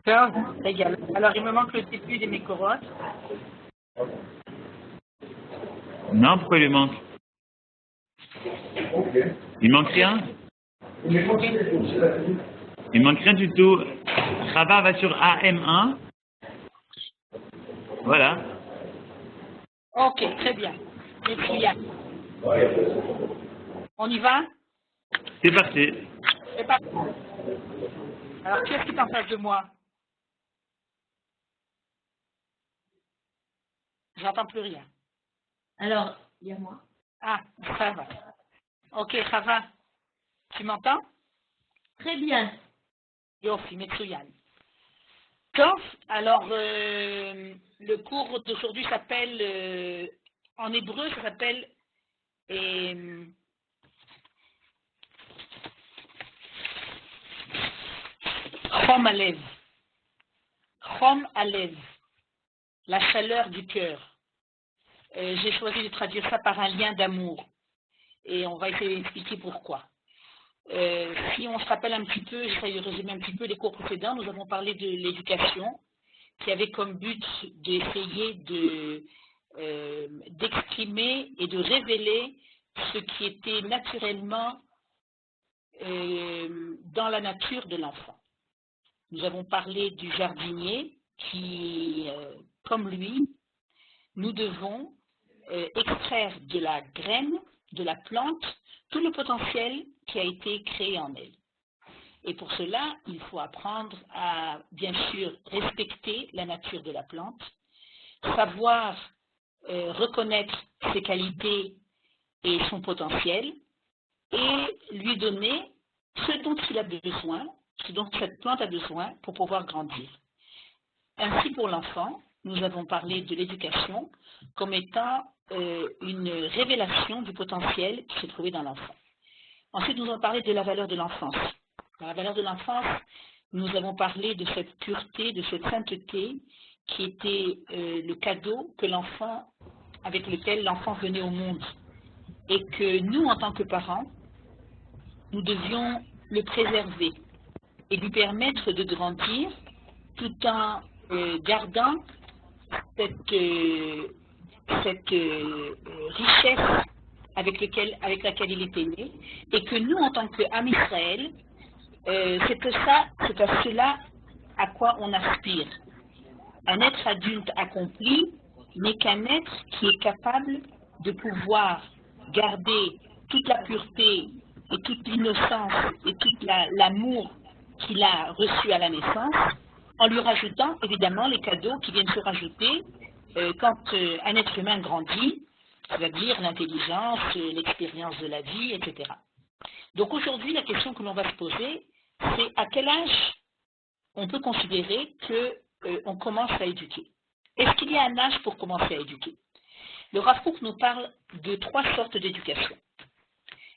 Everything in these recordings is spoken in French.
15, égal. Alors, il me manque le début des Mékorot. Non, pourquoi il lui manque? Il manque rien? Il manque rien du tout. Chava va sur AM1. Voilà. Ok, très bien. Bien. On y va? C'est parti. C'est parti. Alors, qui est-ce qui est en face de moi? J'entends plus rien. Alors, il y a moi. Ah, ça va. Ok, ça va. Tu m'entends? Très bien. Yofi, Metsuyan. Donc, alors, le cours d'aujourd'hui s'appelle, en hébreu, ça s'appelle Chom Alev. Chom Alev. La chaleur du cœur. J'ai choisi de traduire ça par un lien d'amour. Et on va essayer d'expliquer pourquoi. Si on se rappelle un petit peu, j'essaie de résumer un petit peu les cours précédents, nous avons parlé de l'éducation, qui avait comme but d'essayer d'exprimer et de révéler ce qui était naturellement dans la nature de l'enfant. Nous avons parlé du jardinier qui, comme lui, nous devons extraire de la graine, de la plante, tout le potentiel qui a été créé en elle. Et pour cela, il faut apprendre à, bien sûr, respecter la nature de la plante, savoir reconnaître ses qualités et son potentiel, et lui donner ce dont il a besoin, ce dont cette plante a besoin pour pouvoir grandir. Ainsi pour l'enfant, nous avons parlé de l'éducation comme étant une révélation du potentiel qui se trouvait dans l'enfant. Ensuite, nous avons parlé de la valeur de l'enfance. Dans la valeur de l'enfance, nous avons parlé de cette pureté, de cette sainteté qui était le cadeau que l'enfant, avec lequel l'enfant venait au monde. Et que nous, en tant que parents, nous devions le préserver et lui permettre de grandir tout en gardant cette richesse avec laquelle il était né, et que nous, en tant qu'âme Israël, c'est à cela à quoi on aspire. Un être adulte accompli n'est qu'un être qui est capable de pouvoir garder toute la pureté et toute l'innocence et tout l'amour qu'il a reçu à la naissance, en lui rajoutant évidemment les cadeaux qui viennent se rajouter quand un être humain grandit, c'est-à-dire l'intelligence, l'expérience de la vie, etc. Donc aujourd'hui, la question que l'on va se poser, c'est à quel âge on peut considérer qu'on commence à éduquer. Est-ce qu'il y a un âge pour commencer à éduquer? Le Rav Kook nous parle de 3 sortes d'éducation.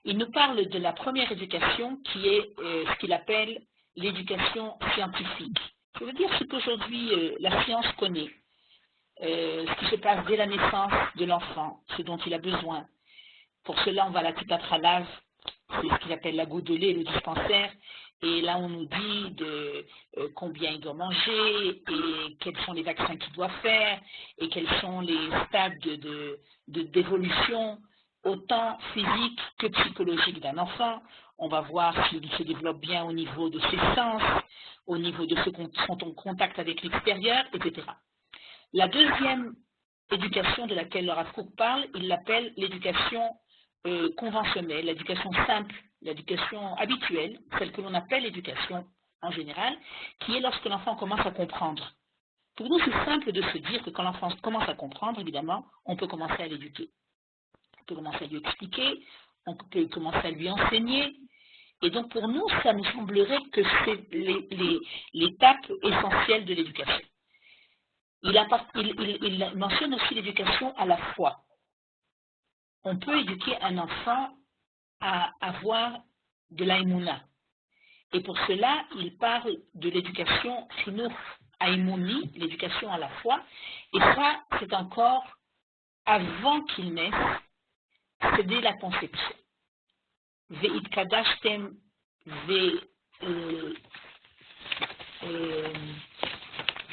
Il nous parle de la première éducation qui est ce qu'il appelle l'éducation scientifique. Ça veut dire ce qu'aujourd'hui la science connaît, ce qui se passe dès la naissance de l'enfant, ce dont il a besoin. Pour cela, on va à la Titat Halav, c'est ce qu'il appelle la goutte de lait, le dispensaire, et là on nous dit de combien il doit manger, et quels sont les vaccins qu'il doit faire, et quels sont les stades d'évolution, autant physique que psychologique d'un enfant. On va voir s'il se développe bien au niveau de ses sens, au niveau de son contact avec l'extérieur, etc. La deuxième éducation de laquelle le Rav Kook parle, il l'appelle l'éducation conventionnelle, l'éducation simple, l'éducation habituelle, celle que l'on appelle l'éducation en général, qui est lorsque l'enfant commence à comprendre. Pour nous, c'est simple de se dire que quand l'enfant commence à comprendre, évidemment, on peut commencer à l'éduquer. On peut commencer à lui expliquer, on peut commencer à lui enseigner. Et donc pour nous, ça nous semblerait que c'est l'étape essentielle de l'éducation. Il mentionne aussi l'éducation à la foi. On peut éduquer un enfant à avoir de l'aïmouna. Et pour cela, il parle de l'éducation chinuch aïmouni, l'éducation à la foi. Et ça, c'est encore avant qu'il naisse, c'est dès la conception. Ve'it kadashtem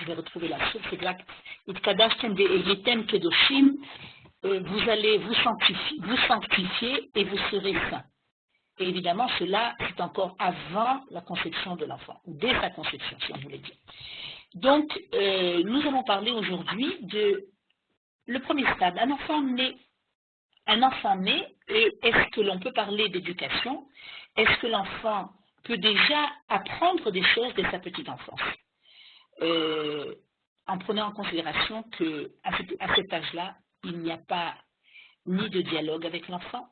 vais retrouver la source exacte. Itkadashtem ve'eyetem kedoshim, vous allez vous sanctifier et vous serez saints. Et évidemment, cela, c'est encore avant la conception de l'enfant, ou dès sa conception, si on voulait dire. Donc, nous allons parler aujourd'hui de le premier stade, un enfant né. Un enfant né, et est-ce que l'on peut parler d'éducation? Est-ce que l'enfant peut déjà apprendre des choses dès sa petite enfance? En prenant en considération qu'à cet âge-là, il n'y a pas ni de dialogue avec l'enfant,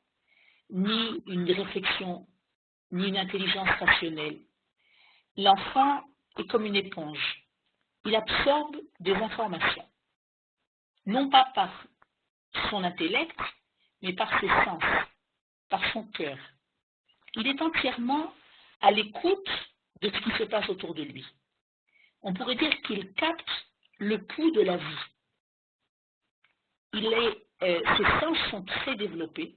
ni une réflexion, ni une intelligence rationnelle. L'enfant est comme une éponge. Il absorbe des informations, non pas par son intellect, mais par ses sens, par son cœur. Il est entièrement à l'écoute de ce qui se passe autour de lui. On pourrait dire qu'il capte le pouls de la vie. Ses sens sont très développés,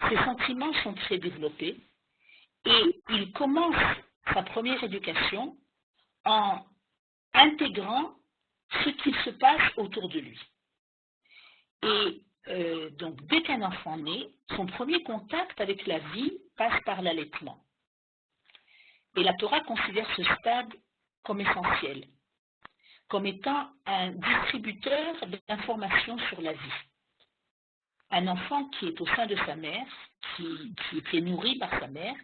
ses sentiments sont très développés, et il commence sa première éducation en intégrant ce qui se passe autour de lui. Et donc, dès qu'un enfant naît, son premier contact avec la vie passe par l'allaitement. Et la Torah considère ce stade comme essentiel, comme étant un distributeur d'informations sur la vie. Un enfant qui est au sein de sa mère, qui est nourri par sa mère,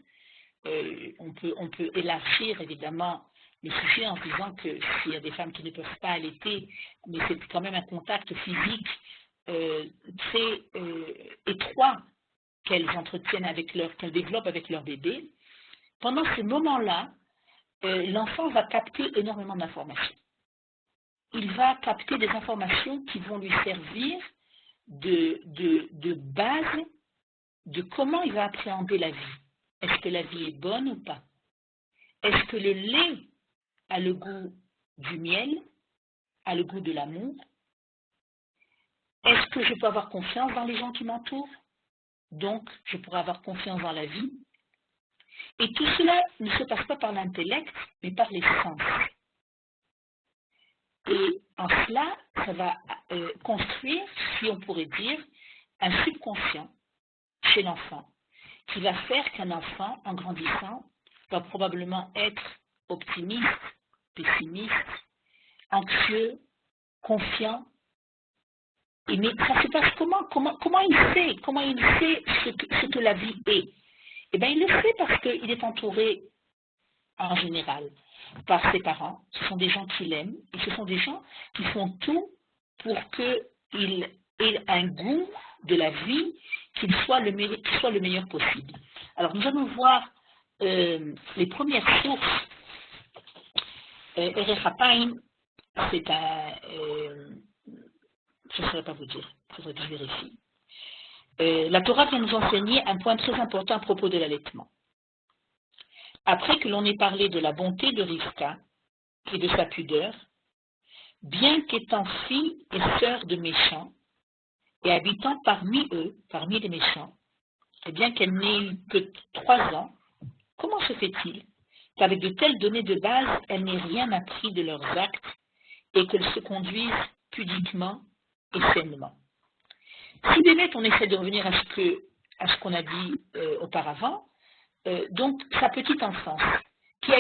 on peut élargir évidemment le sujet en disant que s'il y a des femmes qui ne peuvent pas allaiter, mais c'est quand même un contact physique très étroit qu'elles entretiennent qu'elles développent avec leur bébé. Pendant ce moment-là, l'enfant va capter énormément d'informations. Il va capter des informations qui vont lui servir de base de comment il va appréhender la vie. Est-ce que la vie est bonne ou pas? Est-ce que le lait a le goût du miel, a le goût de l'amour? Est-ce que je peux avoir confiance dans les gens qui m'entourent? Donc, je pourrais avoir confiance dans la vie. Et tout cela ne se passe pas par l'intellect, mais par les sens. Et en cela, ça va construire, si on pourrait dire, un subconscient chez l'enfant, qui va faire qu'un enfant, en grandissant, va probablement être optimiste, pessimiste, anxieux, confiant. Mais ça se passe comment il sait ce que la vie est? Eh bien, il le sait parce qu'il est entouré, en général, par ses parents. Ce sont des gens qui l'aiment et ce sont des gens qui font tout pour qu'il ait un goût de la vie, qu'il soit le meilleur possible. Alors, nous allons voir les premières sources. Erech Hapaim, c'est un... je ne saurais pas vous dire, il faudrait que je vérifie. La Torah vient nous enseigner un point très important à propos de l'allaitement. Après que l'on ait parlé de la bonté de Rivka et de sa pudeur, bien qu'étant fille et sœur de méchants, et habitant parmi eux, parmi les méchants, et bien qu'elle n'ait eu que 3 ans, comment se fait-il qu'avec de telles données de base, elle n'ait rien appris de leurs actes et qu'elles se conduisent pudiquement et sainement? Si bien on essaie de revenir à ce qu'on a dit auparavant, donc sa petite enfance, qui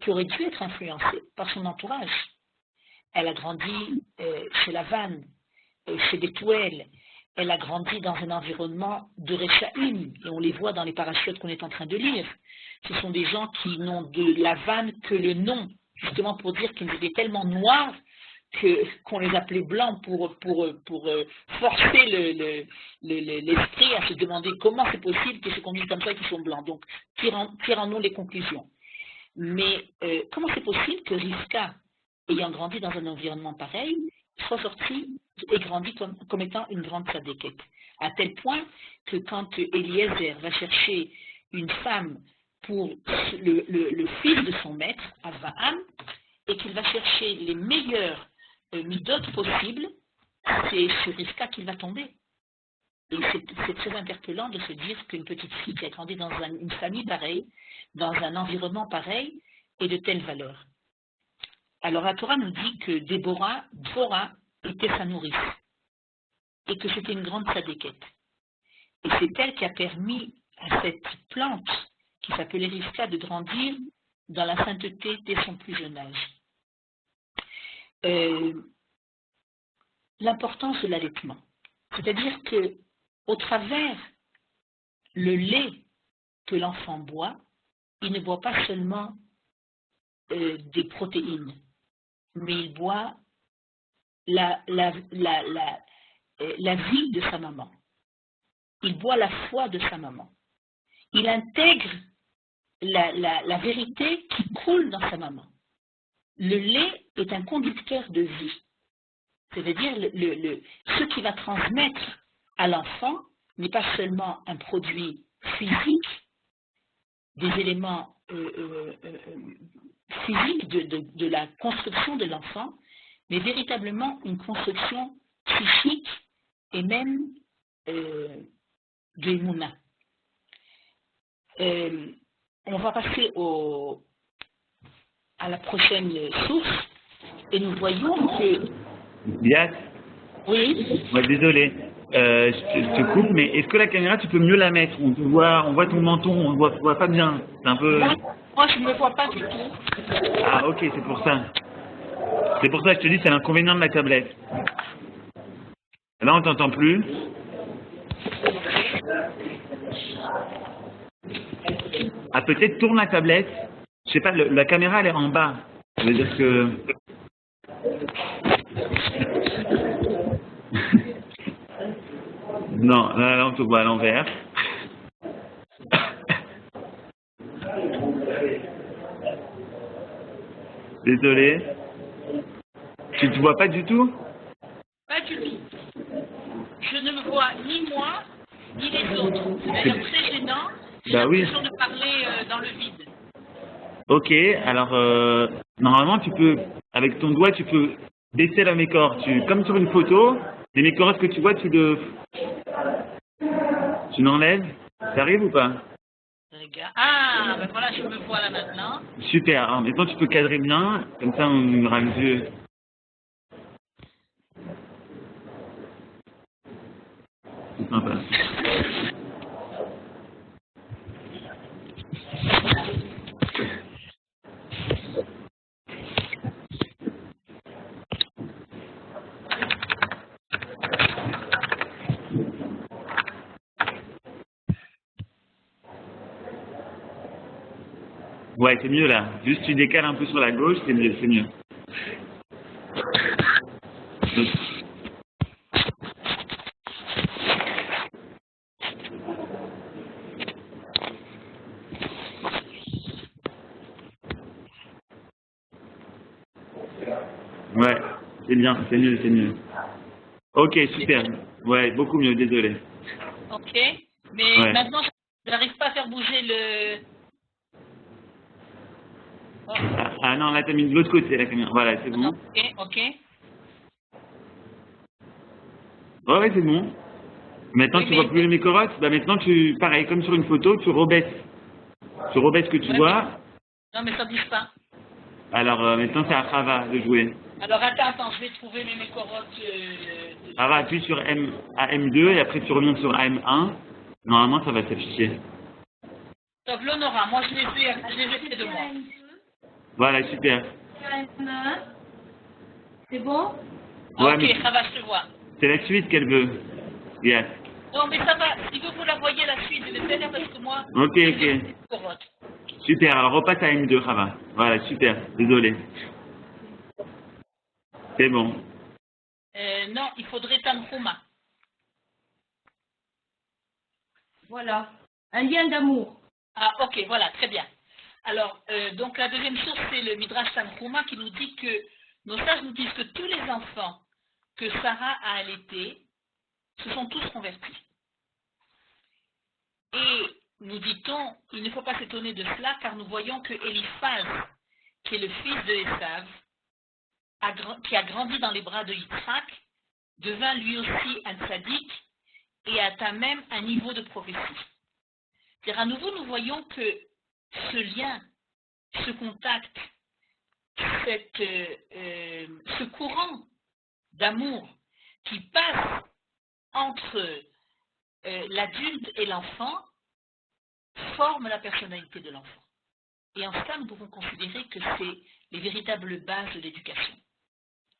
aurait dû être influencée par son entourage. Elle a grandi chez Lavan, chez Bethuel, elle a grandi dans un environnement de Rechaïm, et on les voit dans les parachutes qu'on est en train de lire. Ce sont des gens qui n'ont de Lavan que le nom, justement pour dire qu'ils étaient tellement noirs qu'on les appelait blancs pour forcer l'esprit à se demander comment c'est possible qu'ils se conduisent comme ça et qu'ils sont blancs. Donc, tirons-nous les conclusions. Mais comment c'est possible que Rivka, ayant grandi dans un environnement pareil, soit sortie et grandie comme étant une grande tzadékette, à tel point que quand Eliezer va chercher une femme pour le fils de son maître, Abraham, et qu'il va chercher les meilleurs midot possibles, c'est sur Rivka qu'il va tomber. Et c'est très interpellant de se dire qu'une petite fille qui a grandi dans une famille pareille, dans un environnement pareil, ait de telles valeurs. Alors la Torah nous dit que Dvorah était sa nourrice et que c'était une grande sadéquette. Et c'est elle qui a permis à cette plante qui s'appelait Rivka de grandir dans la sainteté dès son plus jeune âge. L'importance de l'allaitement, c'est-à-dire que au travers le lait que l'enfant boit, il ne boit pas seulement des protéines, mais il boit la vie de sa maman. Il boit la foi de sa maman. Il intègre la vérité qui coule dans sa maman. Le lait est un conducteur de vie. C'est-à-dire ce qui va transmettre à l'enfant n'est pas seulement un produit physique, des éléments physiques de la construction de l'enfant, mais véritablement une construction psychique et même de Emouna. On va passer à la prochaine source et nous voyons que... Bias. Oui. Ouais, désolé, je te coupe, mais est-ce que la caméra, tu peux mieux la mettre? On voit ton menton, on ne voit pas bien. C'est un peu... Moi, je ne me vois pas du tout. Ah, ok, c'est pour ça. C'est pour ça que je te dis, c'est l'inconvénient de la tablette. Là, on t'entend plus. Ah, peut-être tourne la tablette. Je sais pas, la caméra, elle est en bas. Ça veut dire que... Non, là, on te voit à l'envers. Désolé. Tu te vois pas du tout? Pas du tout. Je ne me vois ni moi, ni les autres. C'est d'ailleurs très gênant. J'ai l'impression de parler dans le vide. Ok, alors normalement tu peux, avec ton doigt, tu peux baisser la mécor. Comme sur une photo, les mécores que tu vois, tu l'enlèves. Ça arrive ou pas? Regarde. Ah, ben voilà, je me vois là maintenant. Super, alors maintenant tu peux cadrer bien, comme ça on aura les yeux. C'est sympa. Ouais, c'est mieux là. Juste tu décales un peu sur la gauche, c'est mieux, c'est mieux. Ouais, c'est bien, c'est mieux, c'est mieux. Ok, super. Ouais, beaucoup mieux, désolé. Ok, mais ouais. Maintenant, je n'arrive pas à faire bouger le... Oh. Ah non, là, t'as mis de l'autre côté, la caméra. Voilà, c'est bon. Ok, ok. Ouais, c'est bon. Maintenant, tu vois plus les mécorotes. Bah, maintenant, pareil, comme sur une photo, tu rebaisses. Tu rebaisses ce que tu vois. Non, mais ça ne bouge pas. Alors, maintenant, c'est à Chava de jouer. Alors, attends, je vais trouver mes mécorotes. Chava, appuie sur AM2 et après, tu remontes sur AM1. Normalement, ça va s'afficher. Donc, l'Honora, moi, je les ai fait de moi. Voilà, super. C'est bon? Ouais, ok, mais ça va, je te vois. C'est la suite qu'elle veut. Yes. Non, mais ça va. Si vous la voyez, la suite, je vais faire parce que moi... Ok. Super, alors repasse à M2, Chava. Voilà, super. Désolé. C'est bon. Non, il faudrait Tanhuma. Voilà. Un lien d'amour. Ah, ok, voilà, très bien. Alors, donc la deuxième source, c'est le Midrash Tanhuma qui nous dit que, nos sages nous disent que tous les enfants que Sarah a allaités se sont tous convertis. Et, nous dit-on, il ne faut pas s'étonner de cela, car nous voyons que Eliphaz, qui est le fils de Esav, qui a grandi dans les bras de Yitzhak, devint lui aussi un tzaddik et atteint même un niveau de prophétie. C'est-à-dire, à nouveau, nous voyons que ce lien, ce contact ce courant d'amour qui passe entre l'adulte et l'enfant forme la personnalité de l'enfant. Et en cela, nous pouvons considérer que c'est les véritables bases de l'éducation.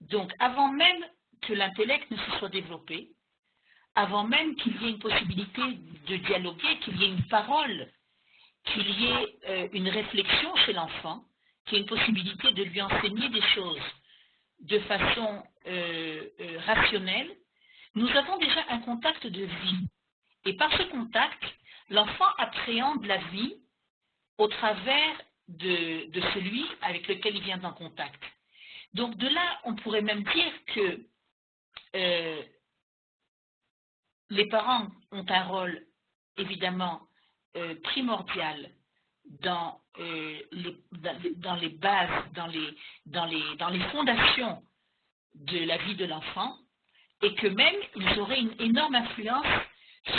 Donc, avant même que l'intellect ne se soit développé, avant même qu'il y ait une possibilité de dialoguer, qu'il y ait une parole, qu'il y ait une réflexion chez l'enfant, qu'il y ait une possibilité de lui enseigner des choses de façon rationnelle, nous avons déjà un contact de vie. Et par ce contact, l'enfant appréhende la vie au travers de celui avec lequel il vient en contact. Donc de là, on pourrait même dire que les parents ont un rôle évidemment primordial dans les bases, dans les fondations de la vie de l'enfant, et que même ils auraient une énorme influence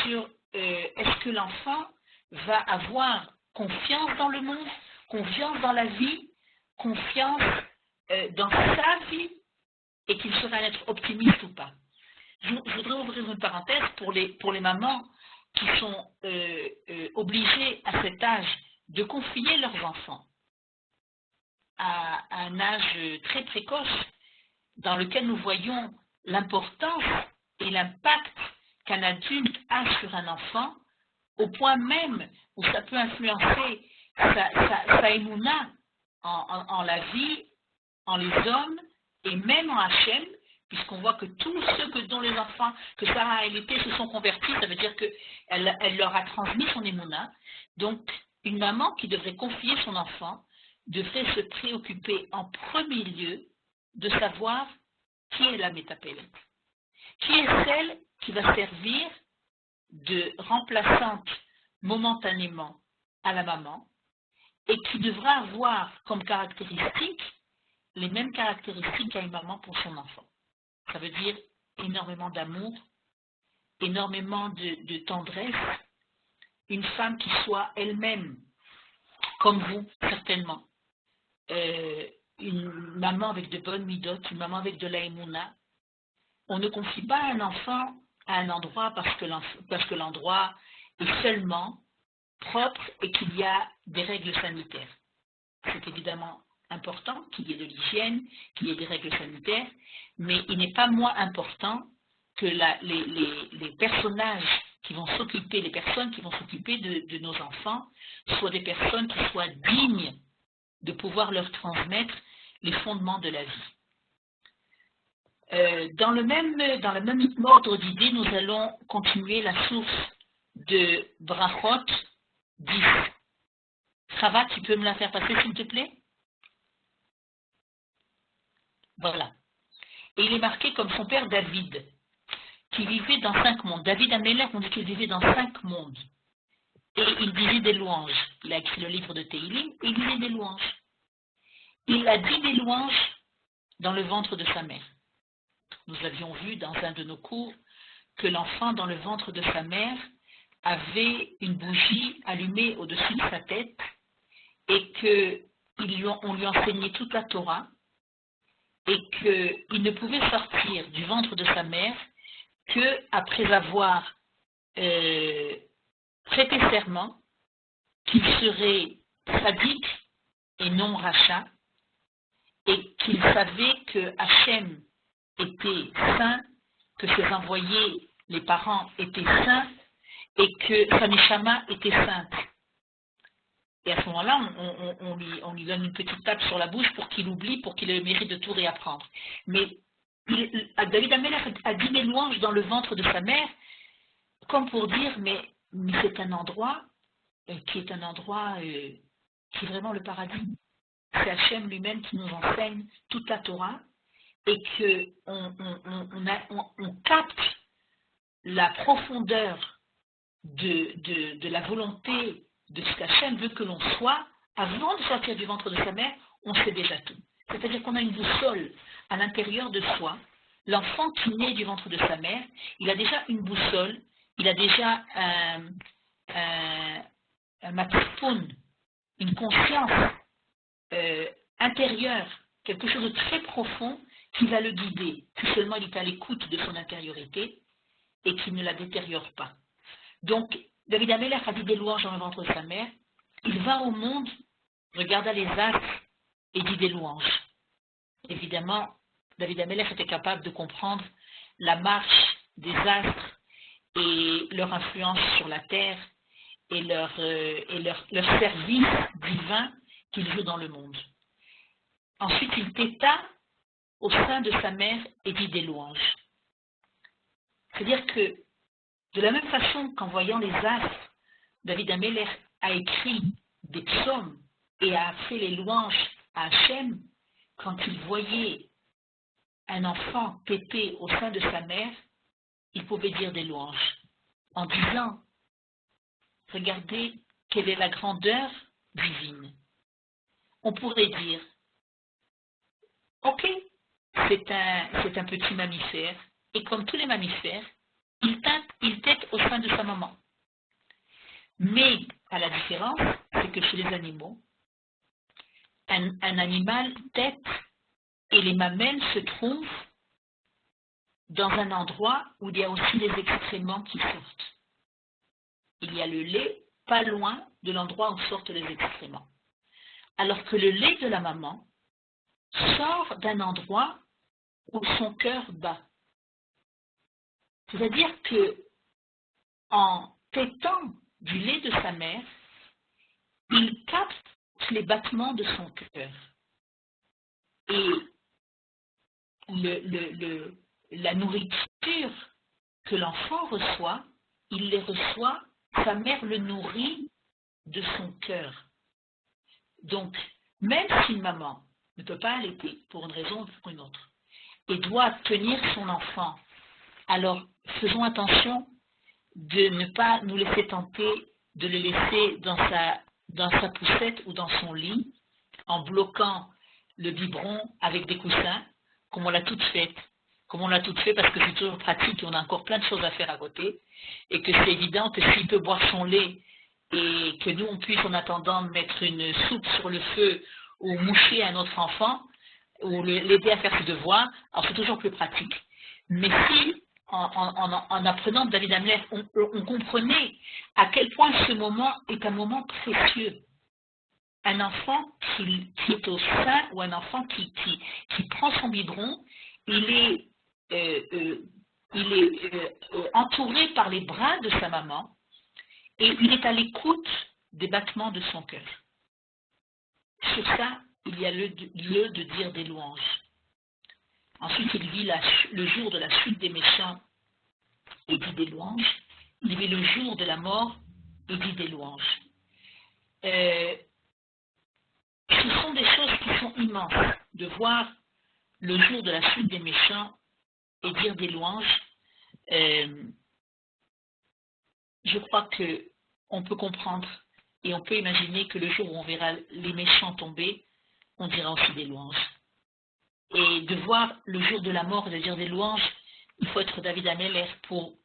sur est-ce que l'enfant va avoir confiance dans le monde, confiance dans la vie, confiance dans sa vie, et qu'il sera un être optimiste ou pas. Je voudrais ouvrir une parenthèse pour les mamans qui sont obligées à cet âge de confier leurs enfants à un âge très précoce, dans lequel nous voyons l'importance et l'impact qu'un adulte a sur un enfant, au point même où ça peut influencer sa émouna en la vie, en les hommes, et même en Hachem, puisqu'on voit que tous ceux dont les enfants, que Sarah et Lété se sont convertis, ça veut dire qu'elle leur a transmis son émouna. Donc, une maman qui devrait confier son enfant devrait se préoccuper en premier lieu de savoir qui est la métapélette, qui est celle qui va servir de remplaçante momentanément à la maman et qui devra avoir comme caractéristique les mêmes caractéristiques qu'a une maman pour son enfant. Ça veut dire énormément d'amour, énormément de tendresse, une femme qui soit elle-même, comme vous, certainement, une maman avec de bonnes midotes, une maman avec de la émouna. On ne confie pas un enfant à un endroit parce que l'endroit est seulement propre et qu'il y a des règles sanitaires. C'est évidemment important qu'il y ait de l'hygiène, qu'il y ait des règles sanitaires, mais il n'est pas moins important que les personnages qui vont s'occuper, les personnes qui vont s'occuper de nos enfants, soient des personnes qui soient dignes de pouvoir leur transmettre les fondements de la vie. Dans le même ordre d'idées, nous allons continuer la source de Brachot 10. Chava, tu peux me la faire passer s'il te plaît? Voilà. Et il est marqué comme son père David, qui vivait dans 5 mondes. David Améler, on dit qu'il vivait dans 5 mondes. Et il disait des louanges. Il a écrit le livre de Teilim, et il disait des louanges. Il a dit des louanges dans le ventre de sa mère. Nous avions vu dans un de nos cours que l'enfant dans le ventre de sa mère avait une bougie allumée au-dessus de sa tête et qu'on lui enseignait toute la Torah et qu'il ne pouvait sortir du ventre de sa mère qu'après avoir prêté serment qu'il serait sadique et non rachat, et qu'il savait que Hachem était saint, que ses envoyés, les parents, étaient saints, et que sa neshama était sainte. Et à ce moment-là, on lui donne une petite tape sur la bouche pour qu'il oublie, pour qu'il ait le mérite de tout réapprendre. Mais David Améler a dit des louanges dans le ventre de sa mère, comme pour dire, mais c'est un endroit qui est un endroit qui est vraiment le paradis. C'est Hachem lui-même qui nous enseigne toute la Torah et qu'on capte la profondeur de la volonté de ce qu'Hachem veut que l'on soit. Avant de sortir du ventre de sa mère, on sait déjà tout. C'est-à-dire qu'on a une boussole à l'intérieur de soi. L'enfant qui naît du ventre de sa mère, il a déjà une boussole, il a déjà un matipon, une conscience intérieure quelque chose de très profond qui va le guider, si seulement il est à l'écoute de son intériorité et qu'il ne la détériore pas. Donc, David Amelech a dit des louanges dans le ventre de sa mère. Il va au monde, regarda les astres et dit des louanges. Évidemment, David Amelech était capable de comprendre la marche des astres et leur influence sur la terre et leur service divin qu'ils jouent dans le monde. Ensuite, il têta au sein de sa mère et dit des louanges. C'est-à-dire que, de la même façon qu'en voyant les astres, David Amelech a écrit des psaumes et a fait les louanges à Hachem, quand il voyait un enfant téter au sein de sa mère, il pouvait dire des louanges en disant « Regardez quelle est la grandeur divine ». On pourrait dire « Ok, c'est un petit mammifère, et comme tous les mammifères, il tète au sein de sa maman. » Mais, à la différence, c'est que chez les animaux, un animal tète et les mamelles se trouvent dans un endroit où il y a aussi les excréments qui sortent. Il y a le lait pas loin de l'endroit où sortent les excréments. Alors que le lait de la maman sort d'un endroit où son cœur bat. C'est-à-dire que en tétant du lait de sa mère, il capte les battements de son cœur. Et la nourriture que l'enfant reçoit, il les reçoit, sa mère le nourrit de son cœur. Donc, même si une maman ne peut pas allaiter pour une raison ou pour une autre, et doit tenir son enfant, alors faisons attention de ne pas nous laisser tenter de le laisser dans sa poussette ou dans son lit, en bloquant le biberon avec des coussins, comme on l'a toutes fait, parce que c'est toujours pratique et on a encore plein de choses à faire à côté, et que c'est évident que s'il peut boire son lait et que nous on puisse en attendant mettre une soupe sur le feu ou moucher un autre enfant, ou l'aider à faire ses devoirs, alors c'est toujours plus pratique. Mais si, en apprenant de David Amelech, on comprenait à quel point ce moment est un moment précieux. Un enfant qui est au sein, ou un enfant qui prend son biberon, il est entouré par les bras de sa maman, et il est à l'écoute des battements de son cœur. Sur ça, il y a lieu de dire des louanges. Ensuite, il vit le jour de la chute des méchants et dit des louanges. Il vit le jour de la mort et dit des louanges. Ce sont des choses qui sont immenses. De voir le jour de la chute des méchants et dire des louanges, je crois qu'on peut comprendre et on peut imaginer que le jour où on verra les méchants tomber, on dira aussi des louanges. Et de voir le jour de la mort et de dire des louanges, il faut être David Amelech pour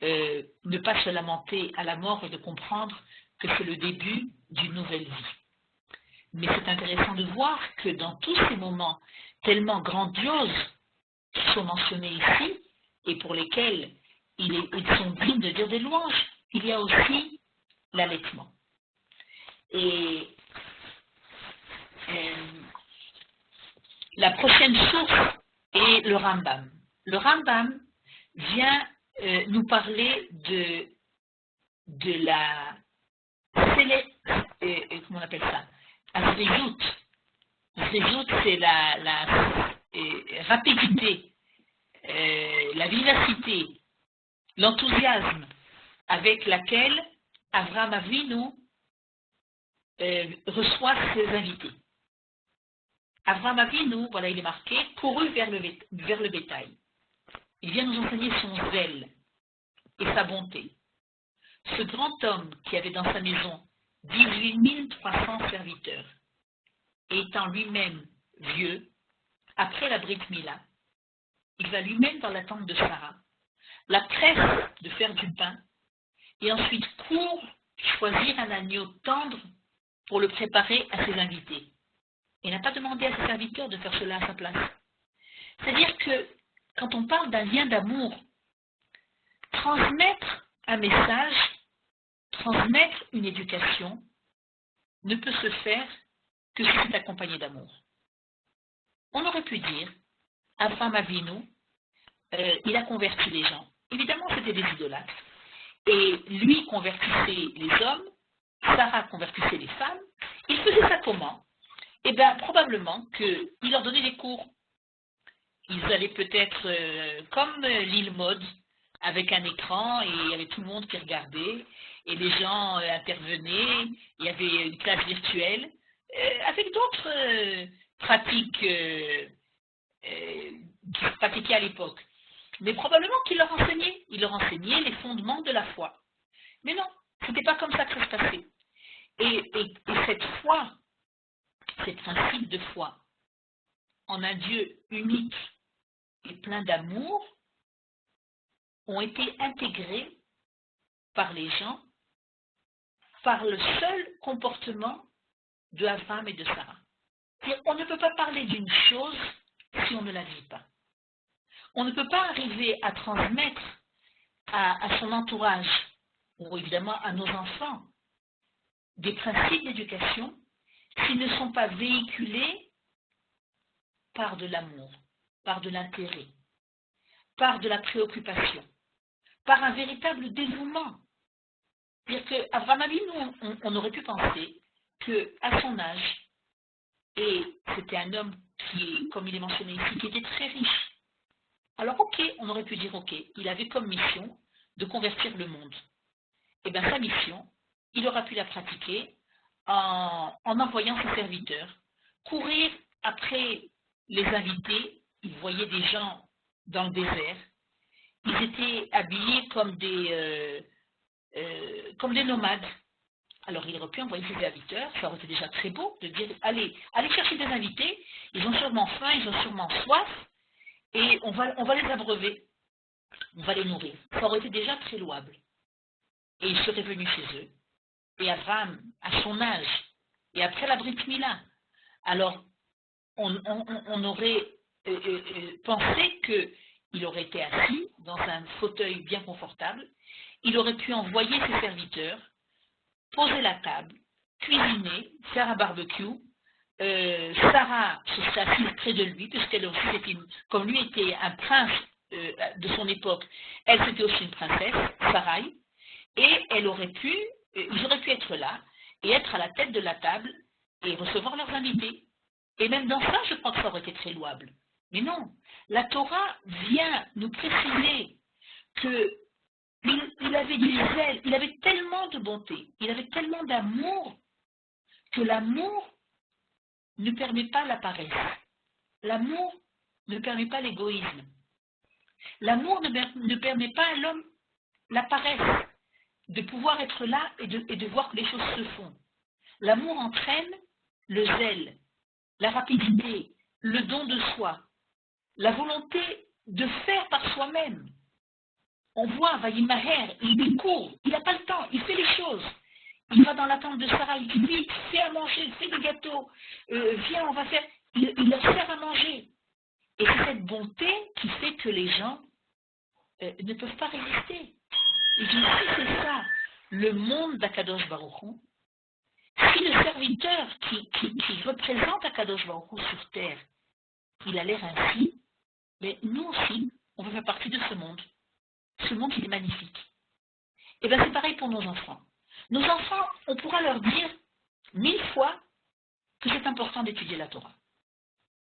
ne pas se lamenter à la mort et de comprendre que c'est le début d'une nouvelle vie. Mais c'est intéressant de voir que dans tous ces moments tellement grandioses qui sont mentionnés ici et pour lesquels ils sont dignes de dire des louanges, il y a aussi l'allaitement. Et la prochaine source est le Rambam. Le Rambam vient nous parler de la comment on appelle ça? Azriut. Azriut, c'est la rapidité, la vivacité, l'enthousiasme avec laquelle Avraham Avinu reçoit ses invités. Avraham Avinu, voilà, il est marqué, courut vers le bétail. Il vient nous enseigner son zèle et sa bonté. Ce grand homme qui avait dans sa maison 18 300 serviteurs, et étant lui-même vieux, après la Brit Mila, il va lui-même dans la tente de Sarah, la presse de faire du pain, et ensuite court choisir un agneau tendre pour le préparer à ses invités. et n'a pas demandé à ses serviteurs de faire cela à sa place. C'est-à-dire que quand on parle d'un lien d'amour, transmettre un message, transmettre une éducation, ne peut se faire que si c'est accompagné d'amour. On aurait pu dire, Avraham Avinu, il a converti les gens. Évidemment, c'était des idolâtres. Et lui convertissait les hommes, Sarah convertissait les femmes. Il faisait ça comment? Eh bien, probablement qu'il leur donnait des cours. Ils allaient peut-être comme l'île Mode, avec un écran, et il y avait tout le monde qui regardait, et les gens intervenaient, il y avait une classe virtuelle, avec d'autres pratiques qui se pratiquaient à l'époque. Mais probablement qu'il leur enseignait. Il leur enseignait les fondements de la foi. Mais non, ce n'était pas comme ça que ça se passait. Et cette foi, ces principes de foi en un Dieu unique et plein d'amour ont été intégrés par les gens par le seul comportement de Abraham et de Sarah. On ne peut pas parler d'une chose si on ne la vit pas. On ne peut pas arriver à transmettre à son entourage, ou évidemment à nos enfants, des principes d'éducation s'ils ne sont pas véhiculés par de l'amour, par de l'intérêt, par de la préoccupation, par un véritable dévouement. C'est-à-dire qu'Avraham Avinu, on aurait pu penser qu'à son âge, et c'était un homme qui, comme il est mentionné ici, qui était très riche. Alors ok, on aurait pu dire ok, il avait comme mission de convertir le monde. Et bien sa mission, il aura pu la pratiquer en envoyant ses serviteurs courir après les invités. Il voyait des gens dans le désert. Ils étaient habillés comme des nomades. Alors il aurait pu envoyer ses serviteurs, ça aurait été déjà très beau de dire allez chercher des invités, ils ont sûrement faim, ils ont sûrement soif, et on va les abreuver, on va les nourrir. Ça aurait été déjà très louable. Et il serait venu chez eux. Et Abraham, à son âge, et après la Brit Mila, alors on aurait pensé qu'il aurait été assis dans un fauteuil bien confortable, il aurait pu envoyer ses serviteurs, poser la table, cuisiner, faire un barbecue. Sarah se serait assise près de lui, puisqu'elle aussi était, comme lui était un prince de son époque, elle c'était aussi une princesse, Sarai, et ils auraient pu être là et être à la tête de la table et recevoir leurs invités. Et même dans ça, je crois que ça aurait été très louable. Mais non, la Torah vient nous préciser qu'il avait du zèle, il avait tellement de bonté, il avait tellement d'amour, que l'amour ne permet pas la paresse. L'amour ne permet pas l'égoïsme. L'amour ne permet pas à l'homme la paresse, de pouvoir être là et de voir que les choses se font. L'amour entraîne le zèle, la rapidité, le don de soi, la volonté de faire par soi-même. On voit, Vaïmaher, il court, il n'a pas le temps, il fait les choses. Il va dans la tente de Sarah, il dit vite, fais à manger, fais des gâteaux, viens, on va faire. Il leur sert à manger. Et c'est cette bonté qui fait que les gens ne peuvent pas résister. Et je dis, si c'est ça, le monde d'Akadosh Baruch Hu, si le serviteur qui représente Akadosh Baruch Hu sur terre, il a l'air ainsi, mais nous aussi, on veut faire partie de ce monde. Ce monde, il est magnifique. Et bien c'est pareil pour nos enfants. Nos enfants, on pourra leur dire 1000 fois que c'est important d'étudier la Torah,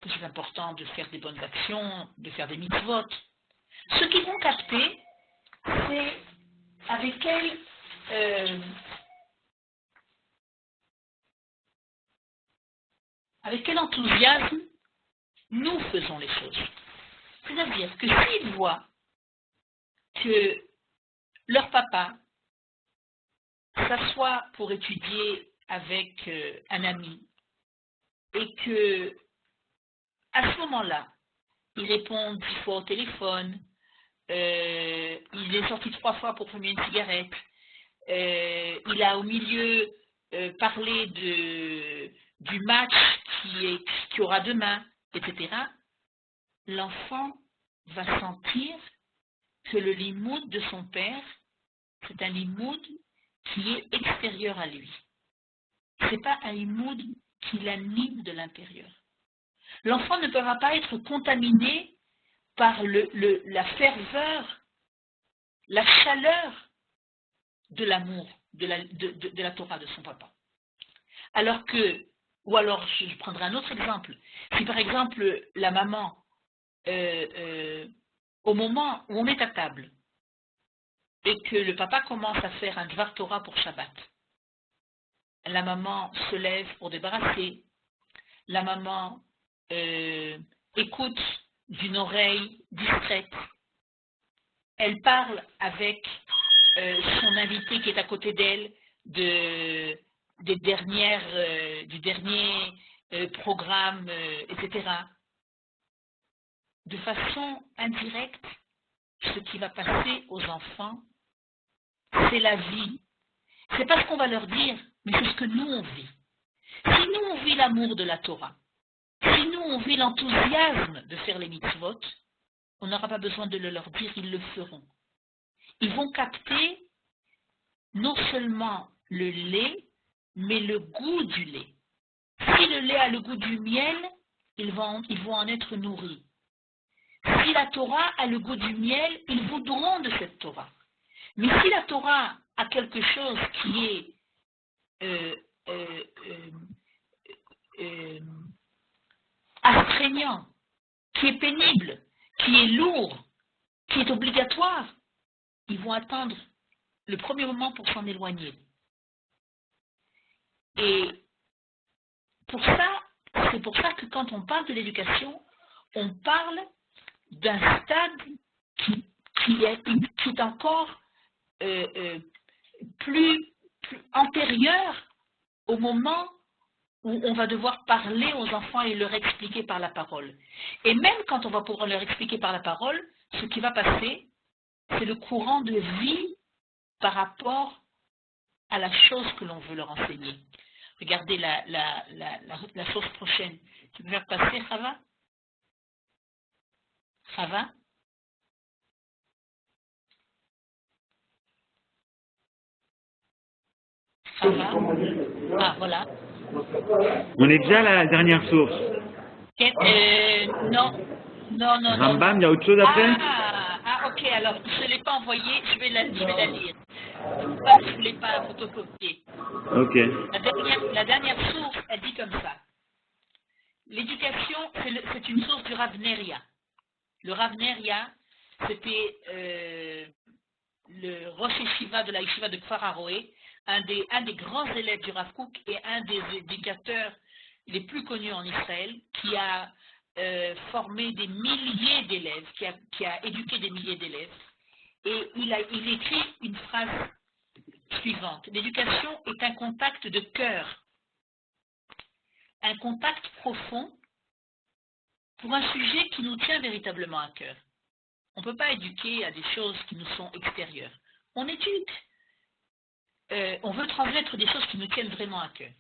que c'est important de faire des bonnes actions, de faire des mitzvot. Ce qu'ils vont capter, c'est avec quel enthousiasme nous faisons les choses. C'est-à-dire que s'ils voient que leur papa s'assoit pour étudier avec un ami et que à ce moment-là, il répond 10 fois au téléphone, il est sorti 3 fois pour fumer une cigarette, il a au milieu parlé du match qui aura demain, etc., l'enfant va sentir que le limoud de son père, c'est un limoud qui est extérieur à lui. Ce n'est pas un limoud qui l'anime de l'intérieur. L'enfant ne pourra pas être contaminé par la ferveur, la chaleur de l'amour, de la Torah de son papa. Alors que, ou alors je prendrai un autre exemple, si par exemple la maman, au moment où on est à table, et que le papa commence à faire un Dvar Torah pour Shabbat, la maman se lève pour débarrasser, la maman écoute d'une oreille discrète, elle parle avec son invité qui est à côté d'elle du dernier programme, etc. De façon indirecte, ce qui va passer aux enfants, c'est la vie. C'est pas ce qu'on va leur dire, mais c'est ce que nous on vit. Si nous on vit l'amour de la Torah, si nous on vit l'enthousiasme de faire les mitzvot, on n'aura pas besoin de le leur dire, ils le feront. Ils vont capter non seulement le lait, mais le goût du lait. Si le lait a le goût du miel, ils vont en être nourris. Si la Torah a le goût du miel, ils voudront de cette Torah. Mais si la Torah a quelque chose qui est astreignant, qui est pénible, qui est lourd, qui est obligatoire, ils vont attendre le premier moment pour s'en éloigner. Et c'est pour ça que quand on parle de l'éducation, on parle d'un stade qui est encore plus antérieur au moment où on va devoir parler aux enfants et leur expliquer par la parole. Et même quand on va pouvoir leur expliquer par la parole, ce qui va passer, c'est le courant de vie par rapport à la chose que l'on veut leur enseigner. Regardez la chose prochaine. Tu peux faire passer, Chava? Chava? Chava? Ah, voilà. On est déjà à la dernière source. Non. Rambam, il y a autre chose après? Ok, alors je ne l'ai pas envoyé, je vais la lire. Je ne voulais pas photocopier. Ok. La dernière source, elle dit comme ça. L'éducation, c'est une source du Rav Neria. Le Rav Neria, c'était le Rosh Yeshiva de la Yeshiva de Kfar Haroé, un des grands élèves du Rav Kook et un des éducateurs les plus connus en Israël, qui a formé des milliers d'élèves, qui a éduqué des milliers d'élèves. Et il écrit une phrase suivante. L'éducation est un contact de cœur, un contact profond pour un sujet qui nous tient véritablement à cœur. On ne peut pas éduquer à des choses qui nous sont extérieures. On éduque. On veut transmettre des choses qui nous tiennent vraiment à cœur.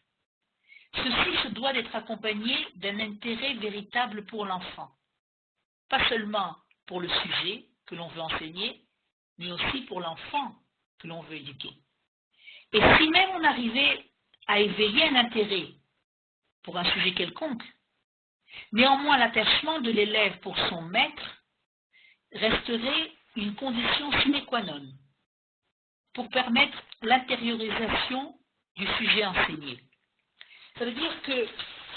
Ceci se doit d'être accompagné d'un intérêt véritable pour l'enfant. Pas seulement pour le sujet que l'on veut enseigner, mais aussi pour l'enfant que l'on veut éduquer. Et si même on arrivait à éveiller un intérêt pour un sujet quelconque, néanmoins l'attachement de l'élève pour son maître resterait une condition sine qua non pour permettre l'intériorisation du sujet enseigné. Ça veut dire que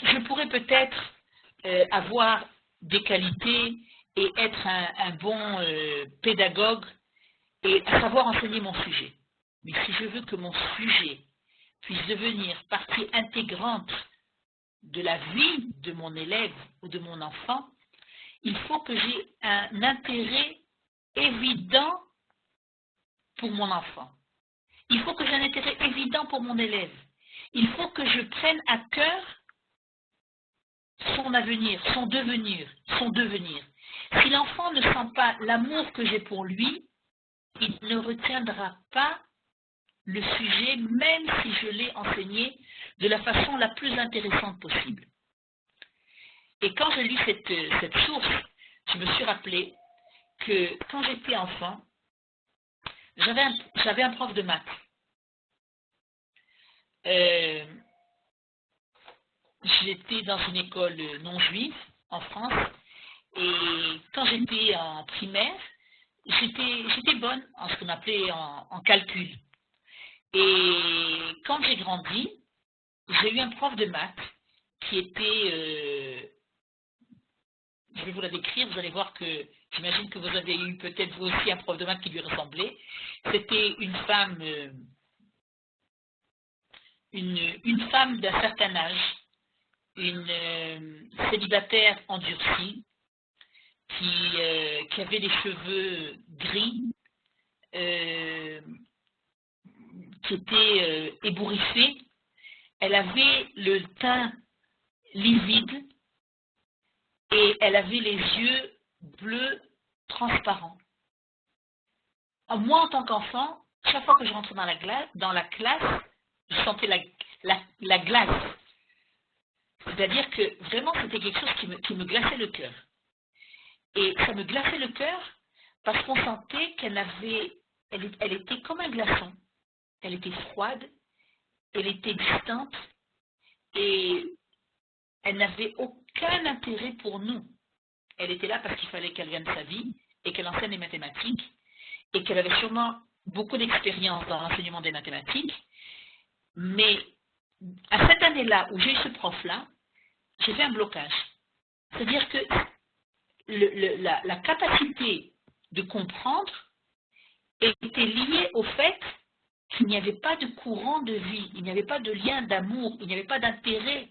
je pourrais peut-être avoir des qualités et être un bon pédagogue et savoir enseigner mon sujet. Mais si je veux que mon sujet puisse devenir partie intégrante de la vie de mon élève ou de mon enfant, il faut que j'ai un intérêt évident pour mon enfant. Il faut que j'ai un intérêt évident pour mon élève. Il faut que je prenne à cœur son avenir, son devenir. Si l'enfant ne sent pas l'amour que j'ai pour lui, il ne retiendra pas le sujet, même si je l'ai enseigné de la façon la plus intéressante possible. Et quand j'ai lu cette source, je me suis rappelé que quand j'étais enfant, j'avais un prof de maths. J'étais dans une école non juive en France, et quand j'étais en primaire, j'étais bonne en ce qu'on appelait en calcul. Et quand j'ai grandi, j'ai eu un prof de maths qui était, je vais vous la décrire, vous allez voir que, j'imagine que vous avez eu peut-être vous aussi un prof de maths qui lui ressemblait. C'était une femme d'un certain âge, une célibataire endurcie, qui avait des cheveux gris, qui était ébouriffée. Elle avait le teint livide et elle avait les yeux bleus transparents. Moi, en tant qu'enfant, chaque fois que je rentrais dans la classe, je sentais la glace. C'est-à-dire que vraiment, c'était quelque chose qui me glaçait le cœur. Et ça me glaçait le cœur parce qu'on sentait elle était comme un glaçon. Elle était froide, elle était distante et elle n'avait aucun intérêt pour nous. Elle était là parce qu'il fallait qu'elle gagne sa vie et qu'elle enseigne les mathématiques et qu'elle avait sûrement beaucoup d'expérience dans l'enseignement des mathématiques. Mais à cette année-là où j'ai eu ce prof-là, j'ai fait un blocage. C'est-à-dire que la capacité de comprendre était liée au fait qu'il n'y avait pas de courant de vie, il n'y avait pas de lien d'amour, il n'y avait pas d'intérêt,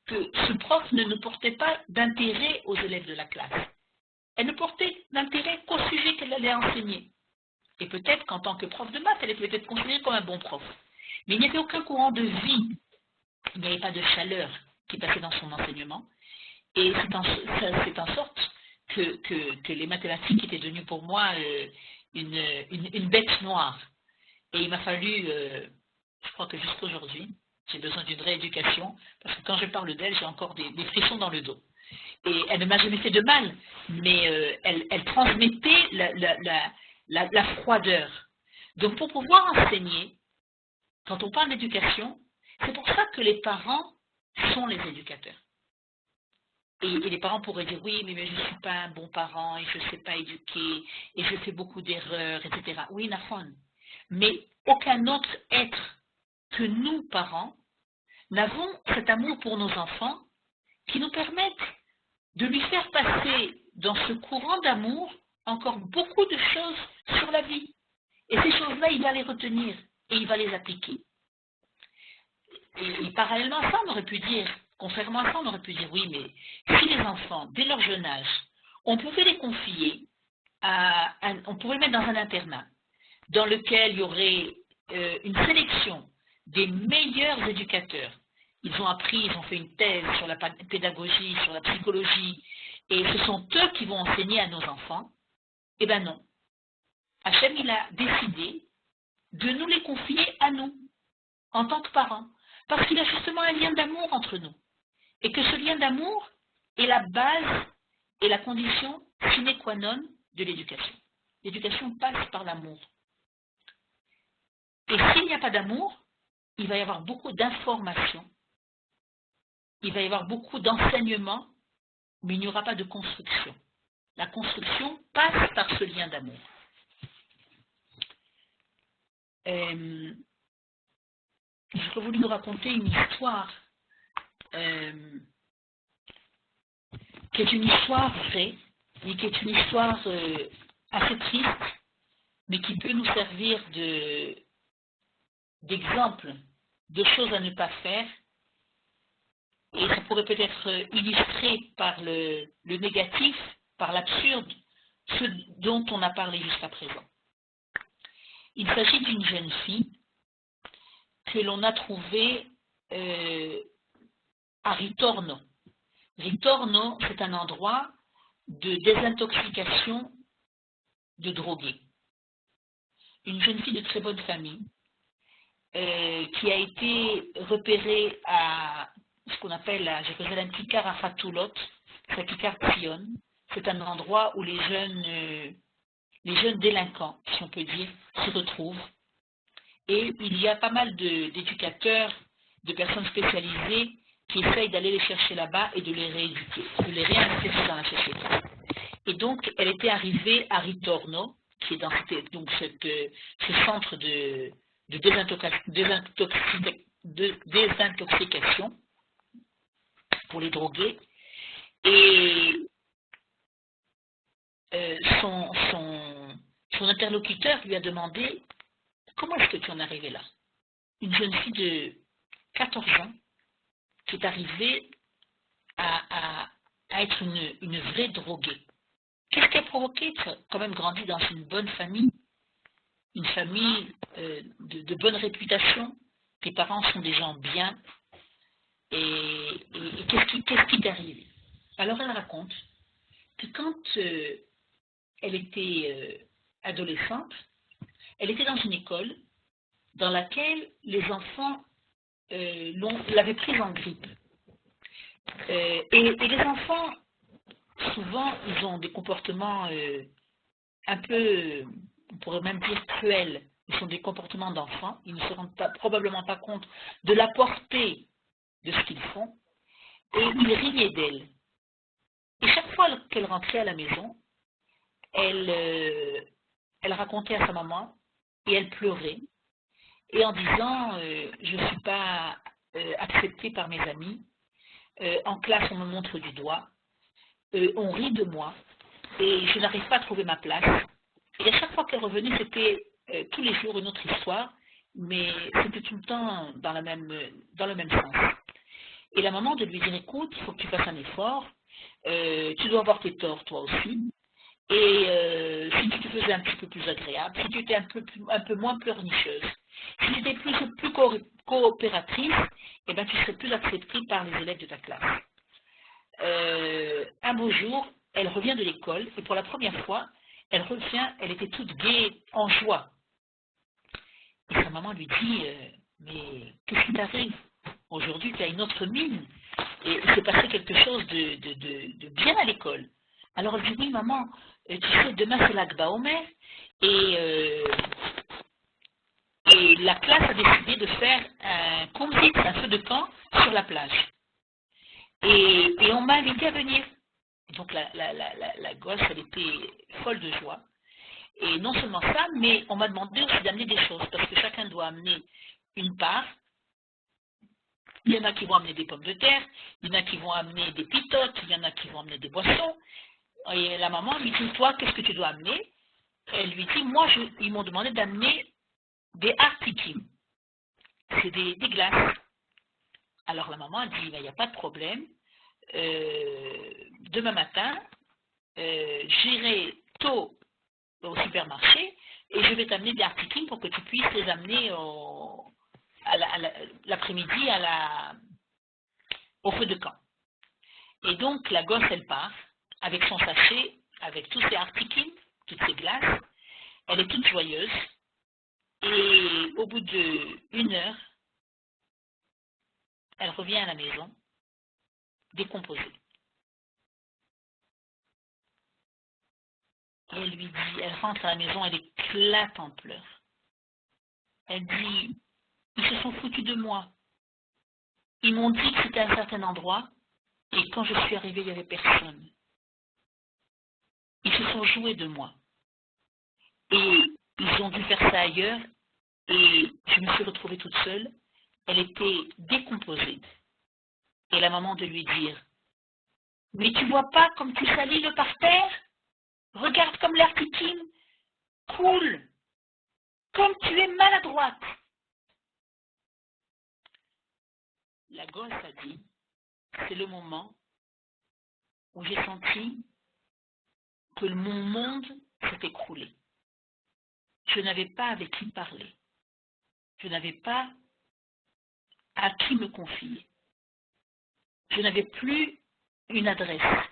que ce prof ne portait pas d'intérêt aux élèves de la classe. Elle ne portait d'intérêt qu'au sujet qu'elle allait enseigner. Et peut-être qu'en tant que prof de maths, elle était peut-être considérée comme un bon prof. Mais il n'y avait aucun courant de vie, il n'y avait pas de chaleur qui passait dans son enseignement. Et c'est en sorte que les mathématiques étaient devenues pour moi une bête noire. Et il m'a fallu, je crois que jusqu'à aujourd'hui, j'ai besoin d'une rééducation, parce que quand je parle d'elle, j'ai encore des frissons dans le dos. Et elle ne m'a jamais fait de mal, mais elle transmettait la froideur. Donc pour pouvoir enseigner, quand on parle d'éducation, c'est pour ça que les parents sont les éducateurs. Et les parents pourraient dire, oui, mais je ne suis pas un bon parent, et je ne sais pas éduquer, et je fais beaucoup d'erreurs, etc. Oui, Nafon. Mais aucun autre être que nous, parents, n'avons cet amour pour nos enfants qui nous permettent de lui faire passer dans ce courant d'amour encore beaucoup de choses sur la vie. Et ces choses-là, il va les retenir et il va les appliquer. Et parallèlement à ça, on aurait pu dire, contrairement à ça, on aurait pu dire, oui, mais si les enfants, dès leur jeune âge, on pouvait les confier, on pourrait les mettre dans un internat, dans lequel il y aurait une sélection des meilleurs éducateurs. Ils ont fait une thèse sur la pédagogie, sur la psychologie, et ce sont eux qui vont enseigner à nos enfants. Eh bien non. Hachem, il a décidé de nous les confier à nous, en tant que parents, parce qu'il y a justement un lien d'amour entre nous, et que ce lien d'amour est la base et la condition sine qua non de l'éducation. L'éducation passe par l'amour. Et s'il n'y a pas d'amour, il va y avoir beaucoup d'informations, il va y avoir beaucoup d'enseignements, mais il n'y aura pas de construction. La construction passe par ce lien d'amour. J'aurais voulu vous raconter une histoire qui est une histoire vraie, et qui est une histoire assez triste, mais qui peut nous servir d'exemple de choses à ne pas faire. Et ça pourrait peut-être illustrer par le négatif, par l'absurde, ce dont on a parlé jusqu'à présent. Il s'agit d'une jeune fille que l'on a trouvée à Ritorno. Ritorno, c'est un endroit de désintoxication de drogués. Une jeune fille de très bonne famille qui a été repérée à ce qu'on appelle à Jérusalem Kikar Afatoulot, c'est Kikar Tzion. C'est un endroit où les jeunes délinquants, si on peut dire, se retrouvent. Et il y a pas mal d'éducateurs, de personnes spécialisées qui essayent d'aller les chercher là-bas et de les rééduquer, de les réintégrer dans la société. Et donc, elle était arrivée à Ritorno, qui est dans ce centre de désintoxication pour les drogués. Et son interlocuteur lui a demandé « Comment est-ce que tu en es arrivé là ?» Une jeune fille de 14 ans qui est arrivée à être une vraie droguée. Qu'est-ce qui a provoqué? Tu as quand même grandi dans une bonne famille, une famille de bonne réputation. Tes parents sont des gens bien. Et qu'est-ce qui t'arrive? Alors elle raconte que quand elle était adolescente, elle était dans une école dans laquelle les enfants l'avaient prise en grippe. Et les enfants, souvent, ils ont des comportements un peu, on pourrait même dire cruels. Ils sont des comportements d'enfants. Ils ne se rendent probablement pas compte de la portée de ce qu'ils font. Et ils riaient d'elle. Et chaque fois qu'elle rentrait à la maison, elle racontait à sa maman et elle pleurait. Et en disant, je ne suis pas acceptée par mes amis. En classe, on me montre du doigt. On rit de moi. Et je n'arrive pas à trouver ma place. Et à chaque fois qu'elle revenait, c'était tous les jours une autre histoire, mais c'était tout le temps dans le même sens. Et la maman de lui dire, écoute, il faut que tu fasses un effort, tu dois avoir tes torts toi aussi, et si tu te faisais un petit peu plus agréable, si tu étais un peu moins pleurnicheuse, si tu étais plus coopératrice, eh ben, tu serais plus acceptée par les élèves de ta classe. Un beau jour, elle revient de l'école, et pour la première fois, elle était toute gaie, en joie. Et sa maman lui dit, mais qu'est-ce qui t'arrive? Aujourd'hui, tu as une autre mine, et il s'est passé quelque chose de bien à l'école. Alors elle dit, oui maman, tu sais, demain c'est l'Akba Omer, et la classe a décidé de faire un kumzit, un feu de camp, sur la plage. Et on m'a invité à venir. Donc la gosse, elle était folle de joie. Et non seulement ça, mais on m'a demandé aussi d'amener des choses, parce que chacun doit amener une part. Il y en a qui vont amener des pommes de terre, il y en a qui vont amener des pitotes, il y en a qui vont amener des boissons. Et la maman lui dit, toi, qu'est-ce que tu dois amener? Elle lui dit, moi, ils m'ont demandé d'amener des artikim. C'est des glaces. Alors la maman a dit, il n'y a pas de problème. Demain matin, j'irai tôt au supermarché et je vais t'amener des artikim pour que tu puisses les amener l'après-midi au feu de camp. Et donc la gosse, elle part avec son sachet, avec tous ses artikim, toutes ses glaces. Elle est toute joyeuse. Et au bout d'1 heure, elle revient à la maison, décomposée. Et elle lui dit, elle rentre à la maison, elle éclate en pleurs. Elle dit, ils se sont foutus de moi. Ils m'ont dit que c'était à un certain endroit, et quand je suis arrivée, il n'y avait personne. Ils se sont joués de moi. Et ils ont dû faire ça ailleurs, et je me suis retrouvée toute seule. Elle était décomposée. Et la maman de lui dire, mais tu vois pas comme tu salis le parterre? Regarde comme l'artikim coule, comme tu es maladroite. La gosse a dit, c'est le moment où j'ai senti que mon monde s'est écroulé. Je n'avais pas avec qui parler. Je n'avais pas à qui me confier. Je n'avais plus une adresse.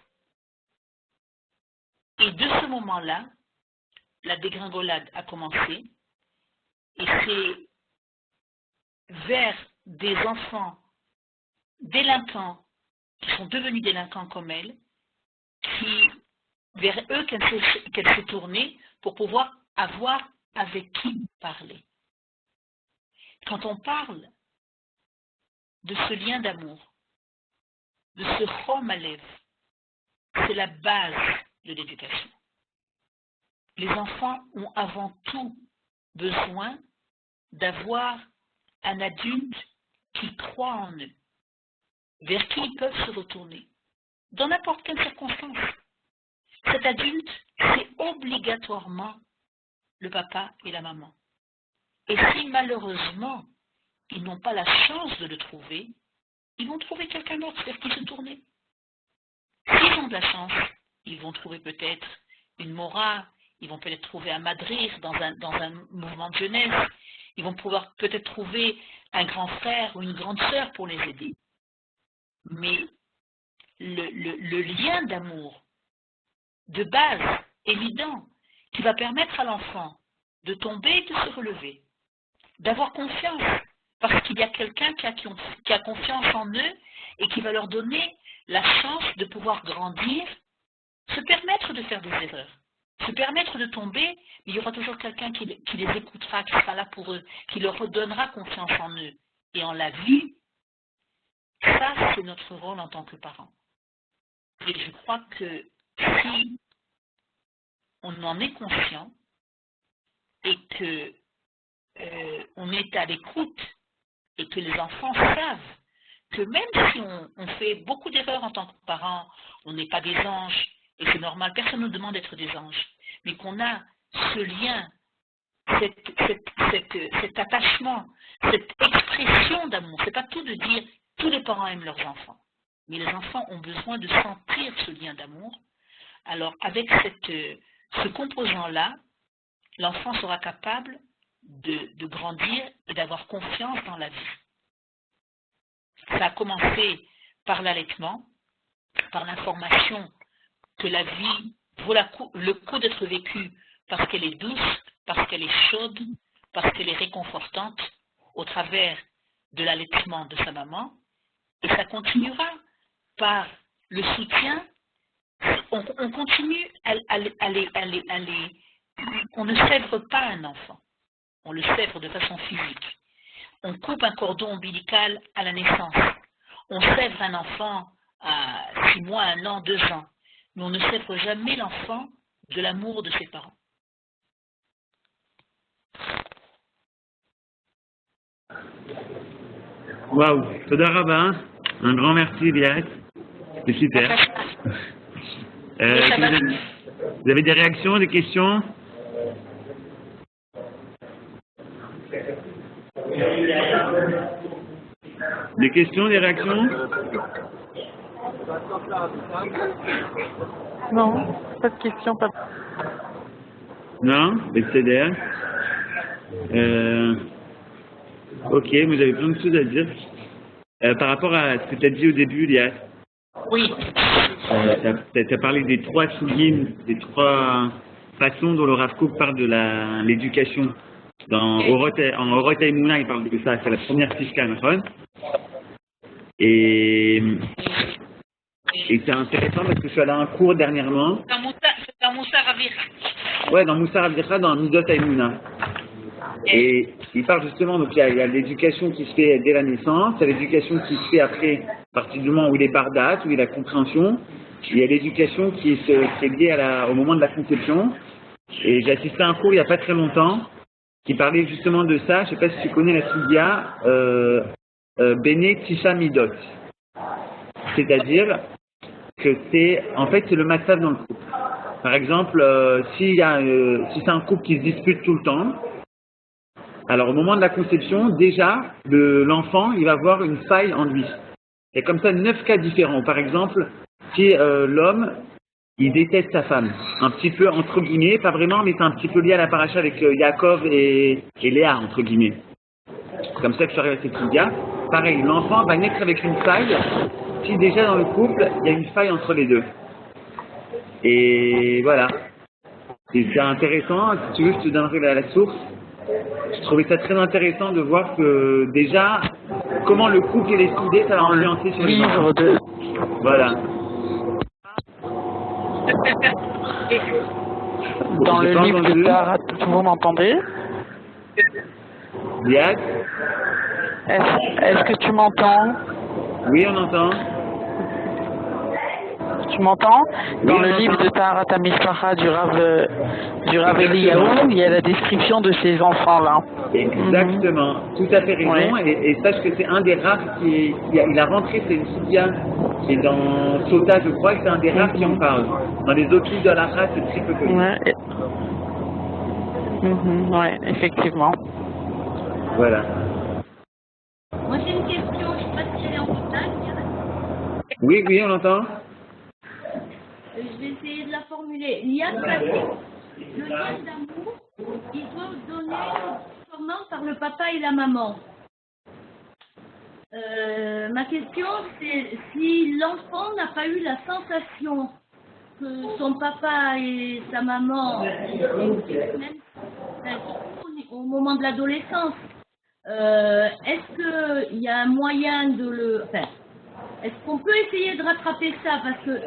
Et de ce moment-là, la dégringolade a commencé. Et c'est vers des enfants délinquants qui sont devenus délinquants comme elle, vers eux qu'elle s'est tournée pour pouvoir avoir avec qui parler. Quand on parle de ce lien d'amour, de ce chom alev, c'est la base de l'éducation. Les enfants ont avant tout besoin d'avoir un adulte qui croit en eux, vers qui ils peuvent se retourner, dans n'importe quelle circonstance. Cet adulte, c'est obligatoirement le papa et la maman. Et si malheureusement, ils n'ont pas la chance de le trouver, ils vont trouver quelqu'un d'autre vers qui se tourner. S'ils ont de la chance, ils vont trouver peut-être une mora, ils vont peut-être trouver un madrir dans un mouvement de jeunesse, ils vont pouvoir peut-être trouver un grand frère ou une grande sœur pour les aider. Mais le lien d'amour, de base, évident, qui va permettre à l'enfant de tomber et de se relever, d'avoir confiance, parce qu'il y a quelqu'un qui a confiance en eux et qui va leur donner la chance de pouvoir grandir, se permettre de faire des erreurs, se permettre de tomber, mais il y aura toujours quelqu'un qui les écoutera, qui sera là pour eux, qui leur redonnera confiance en eux et en la vie. Ça, c'est notre rôle en tant que parents. Et je crois que si on en est conscient et que on est à l'écoute et que les enfants savent que même si on fait beaucoup d'erreurs en tant que parents, on n'est pas des anges, et c'est normal, personne ne nous demande d'être des anges, mais qu'on a ce lien, cet attachement, cette expression d'amour. C'est pas tout de dire tous les parents aiment leurs enfants, mais les enfants ont besoin de sentir ce lien d'amour. Alors avec ce composant-là, l'enfant sera capable de grandir et d'avoir confiance dans la vie. Ça a commencé par l'allaitement, par l'information que la vie vaut le coup d'être vécue parce qu'elle est douce, parce qu'elle est chaude, parce qu'elle est réconfortante au travers de l'allaitement de sa maman. Et ça continuera par le soutien. On continue on ne sèvre pas un enfant, on le sèvre de façon physique. On coupe un cordon ombilical à la naissance. On sèvre un enfant à 6 mois, 1 an, 2 ans. Mais on ne sèvre jamais l'enfant de l'amour de ses parents. Waouh, Toda Rabba, un grand merci, Liat. C'est super. Vous avez des réactions, des questions? Des questions, des réactions? Non, pas de questions. Pas... Non, excellent. Ok, vous avez plein de choses à dire. Par rapport à ce que tu as dit au début, Liat. Oui. Tu as parlé des 3 sougim, des 3 façons dont le Rav Kook parle de l'éducation. En Orot Haïmouna, il parle de ça, c'est la première fiche Nahon. Et c'est intéressant parce que je suis allé à un cours dernièrement. C'est dans Moussar Avicha. Ouais, dans Moussar Avicha, dans Midot Haïmouna. Et il parle justement, donc il y a l'éducation qui se fait dès la naissance, il y a l'éducation qui se fait après, à partir du moment où il est bardat, où il a la compréhension. Il y a l'éducation qui est liée au moment de la conception. Et j'ai assisté à un cours il n'y a pas très longtemps qui parlait justement de ça. Je ne sais pas si tu connais la Sudia Bene Tisha Midot. C'est-à-dire que c'est le matzav dans le couple. Par exemple, si c'est un couple qui se dispute tout le temps, alors au moment de la conception, déjà, l'enfant, il va avoir une faille en lui. Il y a comme ça 9 cas différents. Par exemple, si l'homme, il déteste sa femme, un petit peu entre guillemets, pas vraiment, mais c'est un petit peu lié à la paracha avec Yaakov et Léa, entre guillemets. C'est comme ça que je suis arrivé à cette idée. Pareil, l'enfant va naître avec une faille, si déjà dans le couple, il y a une faille entre les deux. Et voilà. Et c'est intéressant, si tu veux, je te donnerai la source. Je trouvais ça très intéressant de voir que déjà, comment le couple et les idées, ça va influencer sur les enfants. Livre de... Voilà. Dans J'ai le pas livre entendu. de Tahara, vous m'entendez? Liat? Est-ce que tu m'entends? Oui, on entend. Tu m'entends? Dans Oui, le on livre entend. de Tahara Mispacha du Rav Eliyahu, il y a la description de ces enfants-là. Exactement, tout à fait raison. Ouais. Et sache que c'est un des rares il a rentré cette soudia. Et dans Sota, je crois que c'est un des rares qui en parle. Dans les autres livres de la race, c'est très peu connu. Ouais. Ouais, effectivement. Voilà. Moi, j'ai une question. Je ne sais pas si elle est en contact. Oui, oui, on entend. Je vais essayer de la formuler. Il y a le lien d'amour, il doit donner obligatoirement par le papa et la maman. Ma question, c'est si l'enfant n'a pas eu la sensation que son papa et sa maman, même surtout au moment de l'adolescence, est-ce qu'il y a un moyen de le... Enfin, est-ce qu'on peut essayer de rattraper ça? Parce que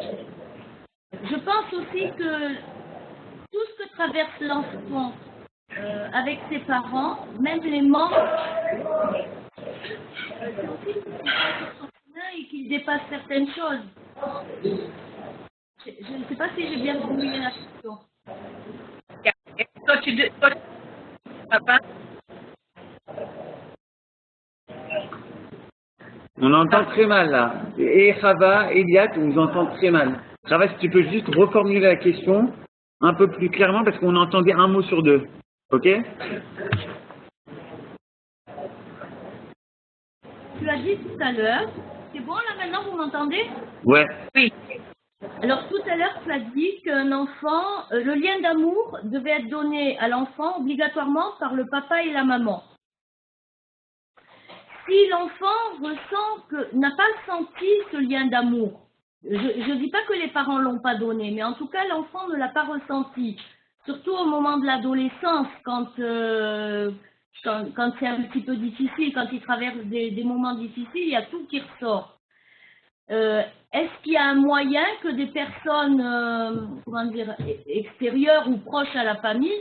je pense aussi que tout ce que traverse l'enfant avec ses parents, même les manques, c'est aussi qu'il passe sur son chemin et qu'il dépasse certaines choses. Je ne sais pas si j'ai bien formulé la question. Papa, On entend très mal là. Et Chava, et Liat, on vous entend très mal. Chava, si tu peux juste reformuler la question un peu plus clairement parce qu'on entendait un mot sur deux. Ok? Tu as dit tout à l'heure, c'est bon là maintenant, vous m'entendez? Ouais. oui. Alors tout à l'heure, tu as dit qu'un enfant, le lien d'amour devait être donné à l'enfant obligatoirement par le papa et la maman. Si l'enfant n'a pas senti ce lien d'amour, je ne dis pas que les parents ne l'ont pas donné, mais en tout cas l'enfant ne l'a pas ressenti, surtout au moment de l'adolescence, quand c'est un petit peu difficile, quand il traverse des moments difficiles, il y a tout qui ressort. Est-ce qu'il y a un moyen que des personnes extérieures ou proches à la famille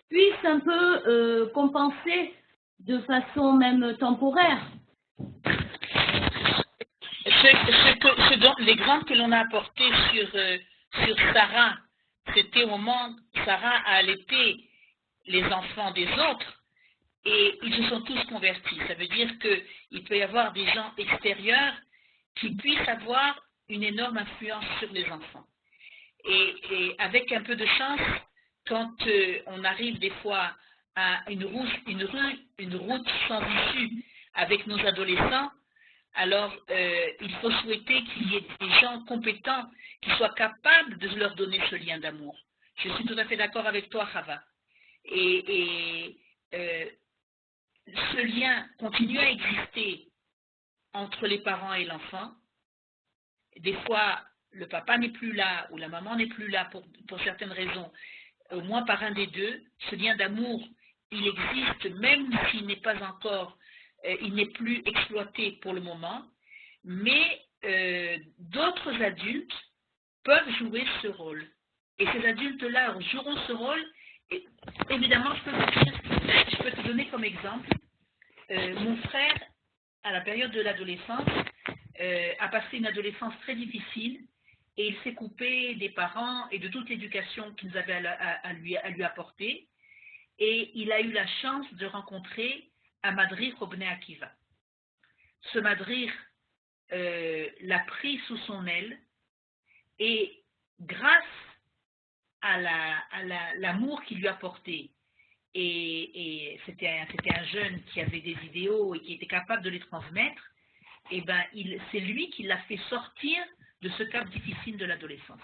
puissent un peu compenser de façon même temporaire? L'exemple que l'on a apporté sur Sarah, c'était au moment où Sarah a allaité les enfants des autres et ils se sont tous convertis. Ça veut dire qu'il peut y avoir des gens extérieurs qui puissent avoir une énorme influence sur les enfants. Et avec un peu de chance, quand on arrive des fois à une route sans issue avec nos adolescents, alors il faut souhaiter qu'il y ait des gens compétents qui soient capables de leur donner ce lien d'amour. Je suis tout à fait d'accord avec toi, Chava. Et ce lien continue à exister entre les parents et l'enfant. Des fois, le papa n'est plus là ou la maman n'est plus là pour certaines raisons, au moins par un des deux. Ce lien d'amour, il existe même s'il n'est pas encore, il n'est plus exploité pour le moment, mais d'autres adultes peuvent jouer ce rôle. Et ces adultes-là joueront ce rôle. Et, évidemment, je peux te donner comme exemple, mon frère, à la période de l'adolescence, a passé une adolescence très difficile et il s'est coupé des parents et de toute l'éducation qu'ils avaient à lui apporter. Et il a eu la chance de rencontrer un madrir au Bnei Akiva. Ce madrir l'a pris sous son aile et grâce à l'amour qu'il lui apportait, et c'était un jeune qui avait des idéaux et qui était capable de les transmettre, et ben c'est lui qui l'a fait sortir de ce cap difficile de l'adolescence.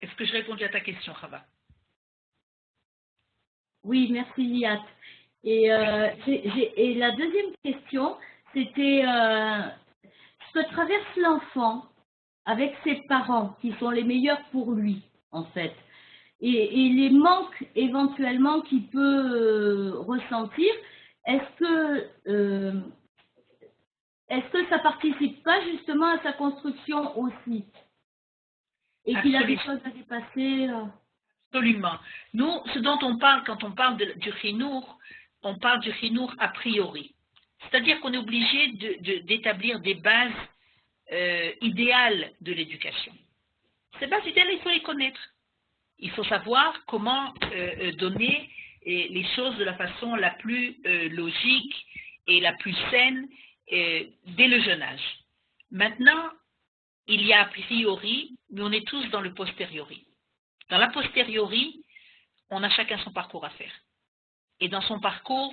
Est-ce que je répondu à ta question, Chava? Oui, merci Liat. Et la deuxième question, c'était ce que traverse l'enfant avec ses parents, qui sont les meilleurs pour lui, en fait. et les manques éventuellement qu'il peut ressentir, est-ce que ça participe pas justement à sa construction aussi? Et qu'il a des choses à dépasser Absolument. Nous, ce dont on parle quand on parle du chinour, on parle du chinour a priori. C'est-à-dire qu'on est obligé d'établir des bases idéales de l'éducation. Ces bases idéales, il faut les connaître. Il faut savoir comment donner les choses de la façon la plus logique et la plus saine dès le jeune âge. Maintenant, il y a a priori, mais on est tous dans le posteriori. Dans la posteriori, on a chacun son parcours à faire. Et dans son parcours,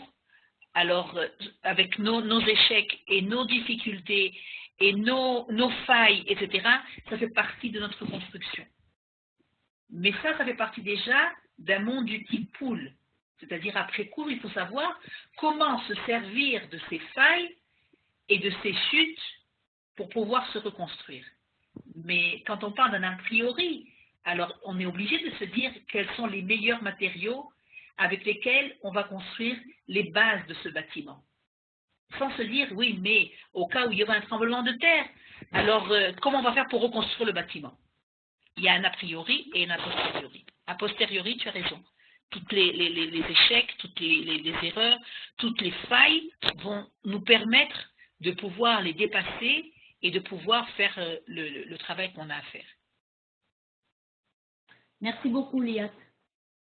alors avec nos échecs et nos difficultés et nos failles, etc., ça fait partie de notre construction. Mais ça fait partie déjà d'un monde du type poule. C'est-à-dire, après coup, il faut savoir comment se servir de ces failles et de ces chutes pour pouvoir se reconstruire. Mais quand on parle d'un a priori, alors on est obligé de se dire quels sont les meilleurs matériaux avec lesquels on va construire les bases de ce bâtiment. Sans se dire, oui, mais au cas où il y aura un tremblement de terre, alors comment on va faire pour reconstruire le bâtiment? Il y a un a priori et un a posteriori. A posteriori, tu as raison. Tous les échecs, toutes les erreurs, toutes les failles vont nous permettre de pouvoir les dépasser et de pouvoir faire le travail qu'on a à faire. Merci beaucoup, Liat.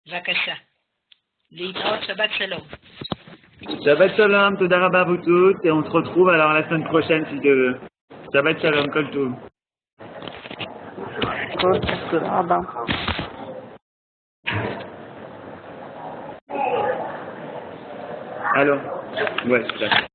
Vakasha. Leïtraot, Shabbat Shalom. Shabbat Shalom, Toda Rabba vous toutes, et on se retrouve alors la semaine prochaine si Dieu veut. Shabbat Shalom, Kol Tov. Alors, ouais, c'est ça.